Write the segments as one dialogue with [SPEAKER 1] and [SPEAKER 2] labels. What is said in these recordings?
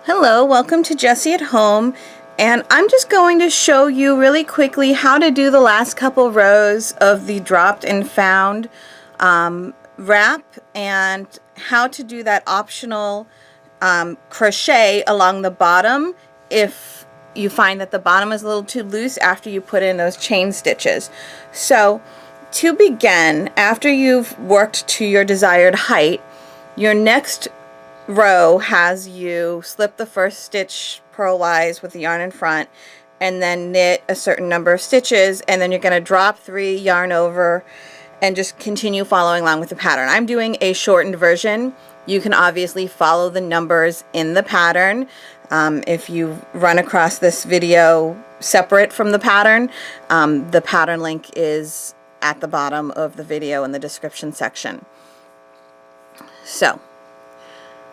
[SPEAKER 1] Hello, welcome to Jessie at Home, and I'm just going to show you really quickly how to do the last couple rows of the dropped and found wrap, and how to do that optional crochet along the bottom if you find that the bottom is a little too loose after you put in those chain stitches. So to begin, after you've worked to your desired height, your next row has you slip the first stitch purlwise with the yarn in front and then knit a certain number of stitches, and then you're going to drop 3, yarn over, and just continue following along with the pattern. I'm doing a shortened version. You can obviously follow the numbers in the pattern. If you run across this video separate from the pattern link is at the bottom of the video in the description section. So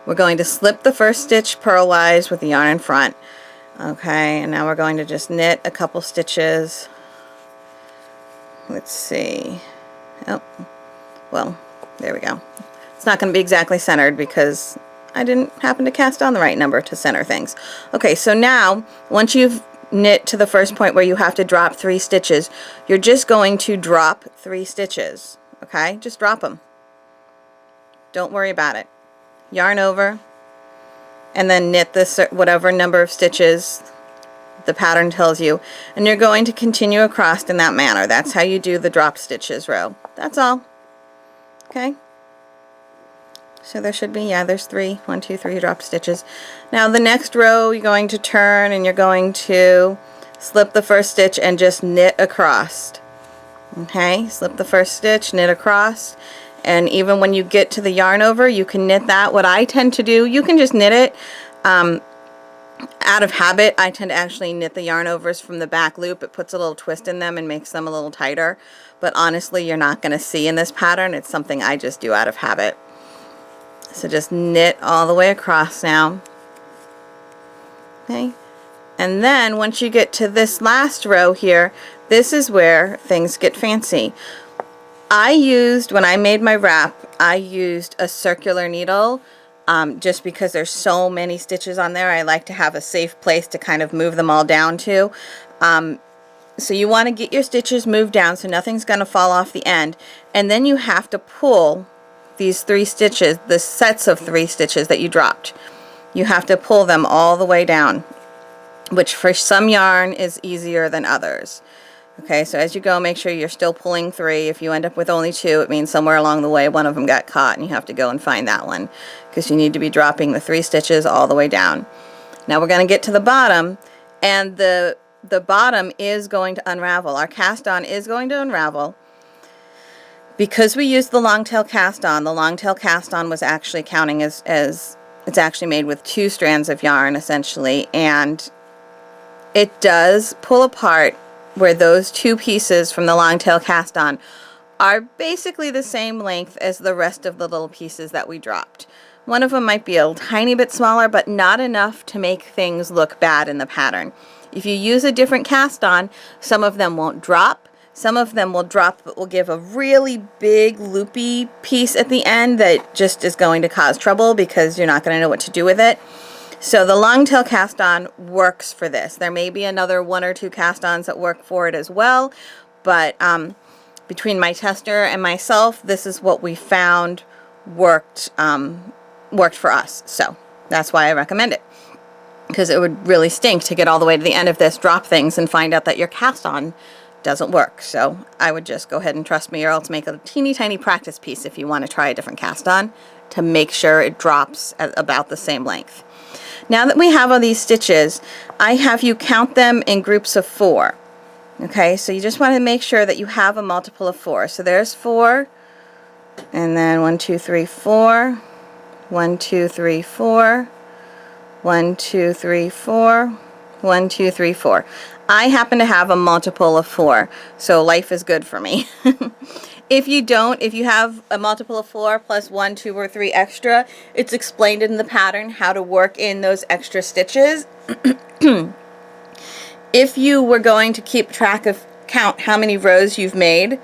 [SPEAKER 1] we're going to slip the first stitch purlwise with the yarn in front. Okay, and now we're going to just knit a couple stitches. Let's see. Oh, well, there we go. It's not going to be exactly centered because I didn't happen to cast on the right number to center things. Okay, so now once you've knit to the first point where you have to drop 3 stitches, you're just going to drop 3 stitches. Okay, just drop them. Don't worry about it. Yarn over, and then knit this whatever number of stitches the pattern tells you, and you're going to continue across in that manner. That's how you do the dropped stitches row. That's all. Okay, so there should be, yeah, there's 3, 1, 2, 3 dropped stitches. Now the next row you're going to turn and you're going to slip the first stitch and just knit across. Okay, slip the first stitch, knit across. And even when you get to the yarn over, you can knit that. What I tend to do, you can just knit it out of habit. I tend to actually knit the yarn overs from the back loop. It puts a little twist in them and makes them a little tighter. But honestly, you're not going to see in this pattern. It's something I just do out of habit. So just knit all the way across now. Okay. And then once you get to this last row here, this is where things get fancy. When I made my wrap, I used a circular needle just because there's so many stitches on there. I like to have a safe place to kind of move them all down to. So you want to get your stitches moved down so nothing's going to fall off the end. And then you have to pull these 3 stitches, the sets of 3 stitches that you dropped. You have to pull them all the way down, which for some yarn is easier than others. Okay, so as you go, make sure you're still pulling 3. If you end up with only 2, it means somewhere along the way one of them got caught and you have to go and find that one, because you need to be dropping the 3 stitches all the way down. Now we're going to get to the bottom, and the bottom is going to unravel. Our cast on is going to unravel. Because we used the long tail cast on, the long tail cast on was actually counting as it's actually made with 2 strands of yarn essentially, and it does pull apart where those 2 pieces from the long tail cast on are basically the same length as the rest of the little pieces that we dropped. One of them might be a tiny bit smaller, but not enough to make things look bad in the pattern. If you use a different cast on, some of them won't drop. Some of them will drop but will give a really big loopy piece at the end that just is going to cause trouble because you're not going to know what to do with it. So the long tail cast on works for this. There may be another 1 or 2 cast ons that work for it as well, but between my tester and myself, this is what we found worked for us. So that's why I recommend it, because it would really stink to get all the way to the end of this, drop things, and find out that your cast on doesn't work. So I would just go ahead and trust me, or else make a teeny tiny practice piece if you want to try a different cast on to make sure it drops at about the same length. Now that we have all these stitches, I have you count them in groups of 4. Okay, so you just want to make sure that you have a multiple of 4. So there's 4, and then 1, 2, 3, 4, 1, 2, 3, 4, 1, 2, 3, 4, 1, 2, 3, 4. I happen to have a multiple of 4, so life is good for me. If you don't, if you have a multiple of 4 plus 1, 2, or 3 extra, it's explained in the pattern how to work in those extra stitches. If you were going to keep track of count how many rows you've made,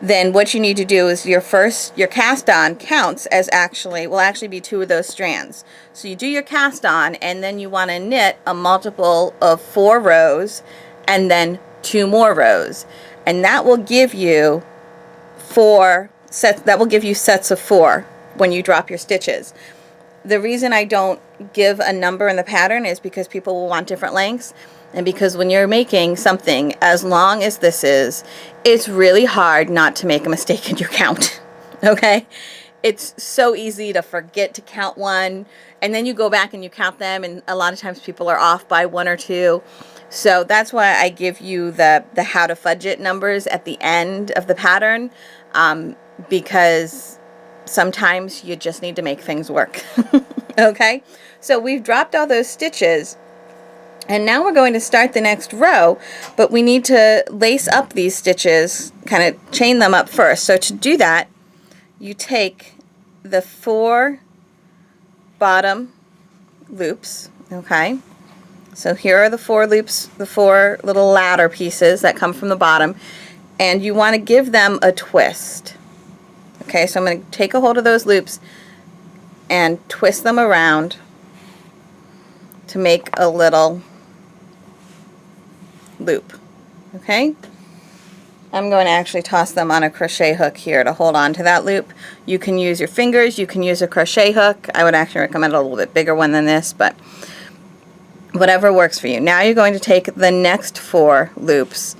[SPEAKER 1] then what you need to do is your cast on counts as will actually be 2 of those strands. So you do your cast on, and then you want to knit a multiple of 4 rows and then 2 more rows. And that will give you sets of 4 when you drop your stitches. The reason I don't give a number in the pattern is because people will want different lengths, and because when you're making something as long as this is, it's really hard not to make a mistake in your count. Okay? It's so easy to forget to count one, and then you go back and you count them, and a lot of times people are off by 1 or 2. So that's why I give you the how to fudge it numbers at the end of the pattern, because sometimes you just need to make things work. Okay, so we've dropped all those stitches, and now we're going to start the next row, but we need to lace up these stitches, kind of chain them up first. So to do that, you take the 4 bottom loops, okay? So here are the 4 loops, the 4 little ladder pieces that come from the bottom, and you want to give them a twist. Okay, so I'm going to take a hold of those loops and twist them around to make a little loop. Okay? I'm going to actually toss them on a crochet hook here to hold on to that loop. You can use your fingers, you can use a crochet hook. I would actually recommend a little bit bigger one than this, but whatever works for you. Now you're going to take the next 4 loops.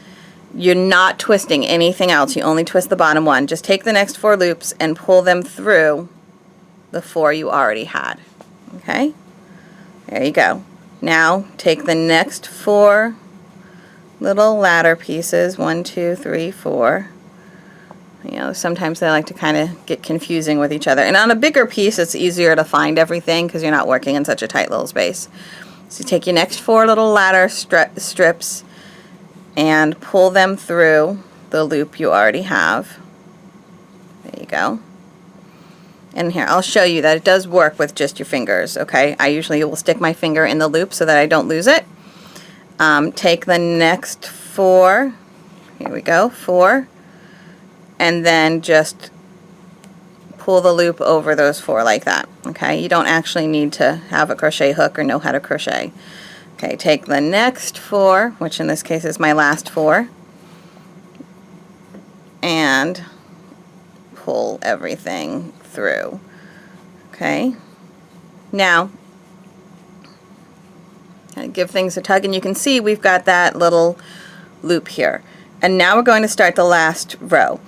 [SPEAKER 1] You're not twisting anything else. You only twist the bottom one. Just take the next 4 loops and pull them through the 4 you already had. Okay? There you go. Now take the next 4 little ladder pieces. 1, 2, 3, 4. You know, sometimes they like to kind of get confusing with each other. And on a bigger piece, it's easier to find everything because you're not working in such a tight little space. So you take your next 4 little ladder strips and pull them through the loop you already have. There you go. And here, I'll show you that it does work with just your fingers, okay? I usually will stick my finger in the loop so that I don't lose it. Take the next 4, here we go, 4, and then just pull the loop over those 4 like that, okay? You don't actually need to have a crochet hook or know how to crochet. Okay, take the next 4, which in this case is my last 4, and pull everything through. Okay, now give things a tug, and you can see we've got that little loop here. And now we're going to start the last row.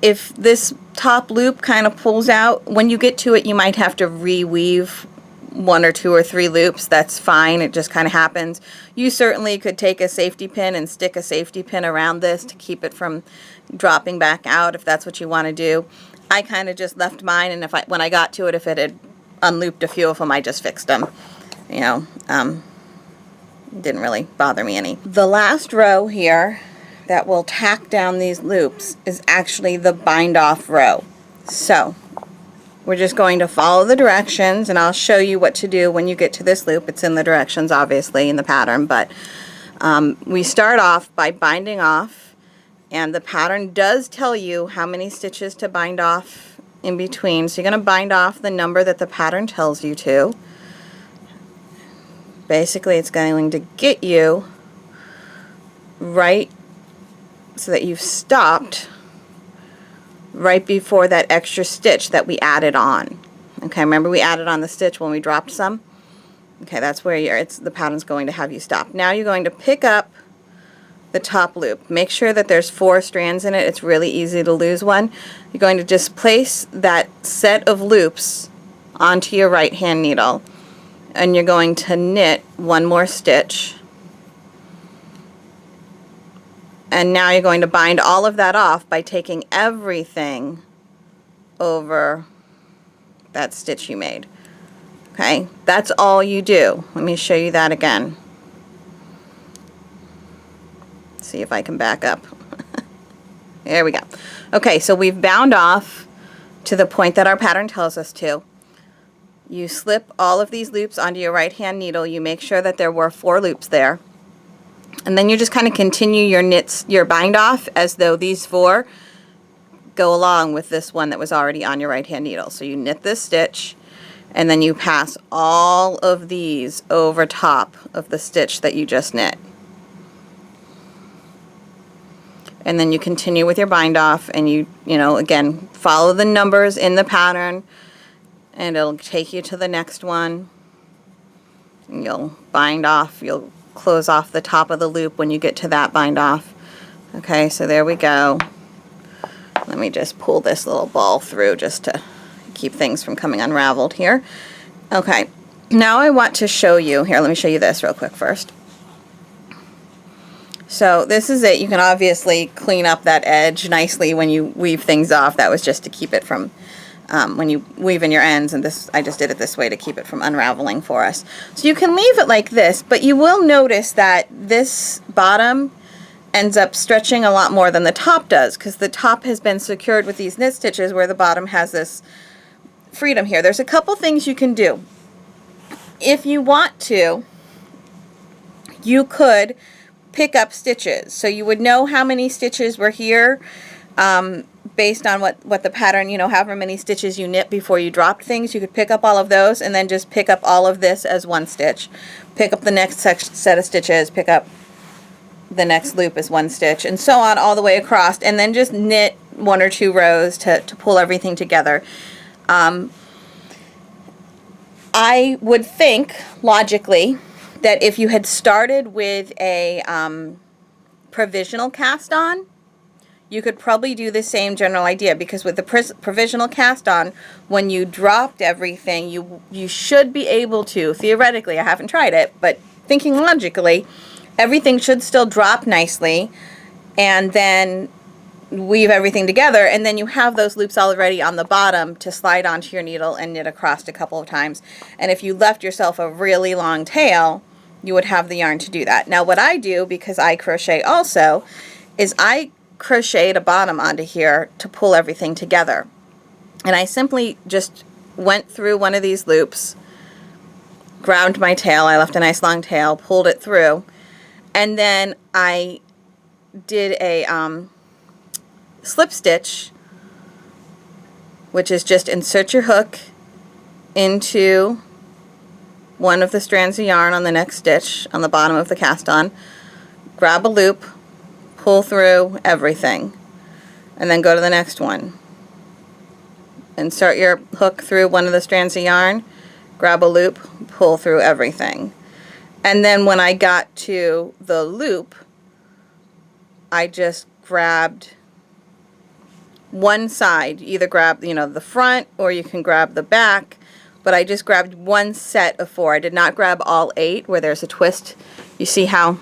[SPEAKER 1] If this top loop kind of pulls out, when you get to it, you might have to reweave 1 or 2 or 3 loops. That's fine. It just kind of happens. You certainly could take a safety pin and stick a safety pin around this to keep it from dropping back out if that's what you want to do. I kind of just left mine, and when I got to it, if it had unlooped a few of them, I just fixed them. You know, didn't really bother me any. The last row here that will tack down these loops is actually the bind off row. So we're just going to follow the directions, and I'll show you what to do when you get to this loop. It's in the directions, obviously, in the pattern, but we start off by binding off, and the pattern does tell you how many stitches to bind off in between. So you're going to bind off the number that the pattern tells you to. Basically, it's going to get you right so that you've stopped right before that extra stitch that we added on. Okay, remember we added on the stitch when we dropped some? Okay, that's where the pattern's going to have you stop. Now you're going to pick up the top loop. Make sure that there's 4 strands in it. It's really easy to lose one. You're going to just place that set of loops onto your right hand needle, and you're going to knit 1 more stitch. And now you're going to bind all of that off by taking everything over that stitch you made. Okay, that's all you do. Let me show you that again. See if I can back up. There we go. Okay, so we've bound off to the point that our pattern tells us to. You slip all of these loops onto your right hand needle. You make sure that there were 4 loops there. And then you just kind of continue your bind off as though these 4 go along with this one that was already on your right hand needle. So you knit this stitch, and then you pass all of these over top of the stitch that you just knit. And then you continue with your bind off, and you know, again, follow the numbers in the pattern, and it'll take you to the next one. And you'll bind off, you'll close off the top of the loop when you get to that bind off. Okay, so there we go. Let me just pull this little ball through just to keep things from coming unraveled here. Okay, now I want to show you, here, let me show you this real quick first. So this is it. You can obviously clean up that edge nicely when you weave things off. That was just to keep it from, when you weave in your ends, and this, I just did it this way to keep it from unraveling for us. So you can leave it like this, but you will notice that this bottom ends up stretching a lot more than the top does, because the top has been secured with these knit stitches where the bottom has this freedom here. There's a couple things you can do. If you want to, you could pick up stitches. So you would know how many stitches were here based on what the pattern, you know, however many stitches you knit before you dropped things. You could pick up all of those and then just pick up all of this as one stitch. Pick up the next set of stitches, pick up the next loop as one stitch, and so on all the way across, and then just knit 1 or 2 rows to pull everything together. I would think, logically, that if you had started with a provisional cast on, you could probably do the same general idea, because with the provisional cast on, when you dropped everything, you should be able to, theoretically, I haven't tried it, but thinking logically, everything should still drop nicely, and then weave everything together, and then you have those loops already on the bottom to slide onto your needle and knit across a couple of times. And if you left yourself a really long tail, you would have the yarn to do that. Now what I do, because I crochet also, is I crocheted a bottom onto here to pull everything together. And I simply just went through one of these loops, grabbed my tail, I left a nice long tail, pulled it through, and then I did a slip stitch, which is just insert your hook into one of the strands of yarn on the next stitch on the bottom of the cast on, grab a loop, pull through everything, and then go to the next one. Insert your hook through one of the strands of yarn, grab a loop, pull through everything. And then when I got to the loop, I just grabbed one side. Either grab, you know, the front, or you can grab the back, but I just grabbed one set of 4. I did not grab all 8 where there's a twist. You see how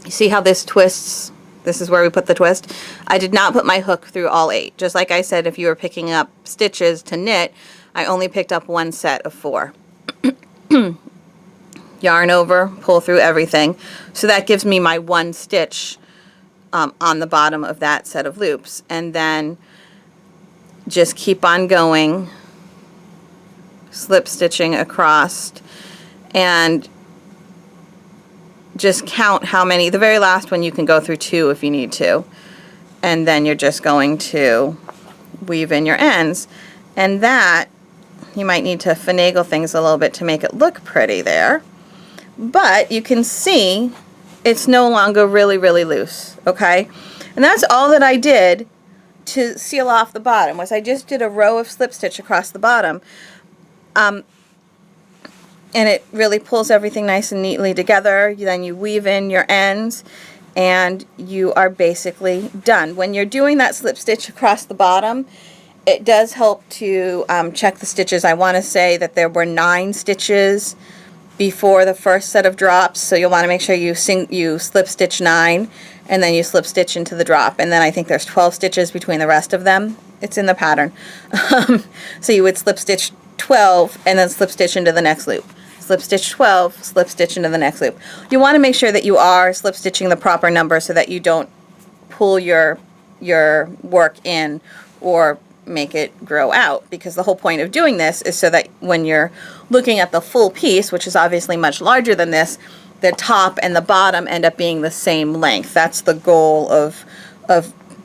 [SPEAKER 1] this twists? This is where we put the twist. I did not put my hook through all 8. Just like I said, if you were picking up stitches to knit, I only picked up one set of 4. Yarn over, pull through everything. So that gives me my one stitch on the bottom of that set of loops. And then just keep on going, slip stitching across, and just count how many. The very last one you can go through 2 if you need to, and then you're just going to weave in your ends. And that, you might need to finagle things a little bit to make it look pretty there, but you can see it's no longer really loose. Okay, and that's all that I did to seal off the bottom. Was I just did a row of slip stitch across the bottom, and it really pulls everything nice and neatly together. Then you weave in your ends, and you are basically done. When you're doing that slip stitch across the bottom, it does help to check the stitches. I want to say that there were 9 stitches before the first set of drops, so you'll want to make sure you slip stitch 9, and then you slip stitch into the drop, and then I think there's 12 stitches between the rest of them. It's in the pattern. So you would slip stitch 12 and then slip stitch into the next loop. Slip stitch 12, slip stitch into the next loop. You want to make sure that you are slip stitching the proper number so that you don't pull your work in or make it grow out, because the whole point of doing this is so that when you're looking at the full piece, which is obviously much larger than this, the top and the bottom end up being the same length. That's the goal of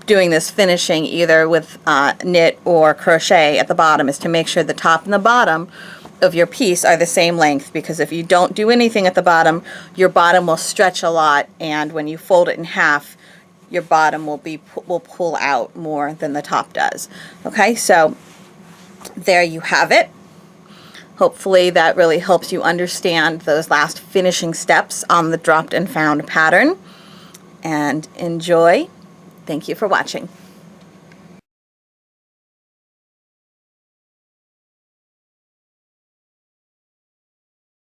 [SPEAKER 1] doing this finishing either with knit or crochet at the bottom is to make sure the top and the bottom of your piece are the same length, because if you don't do anything at the bottom, your bottom will stretch a lot, and when you fold it in half, your bottom will pull out more than the top does. Okay, so there you have it. Hopefully that really helps you understand those last finishing steps on the dropped and found pattern, and enjoy. Thank you for watching.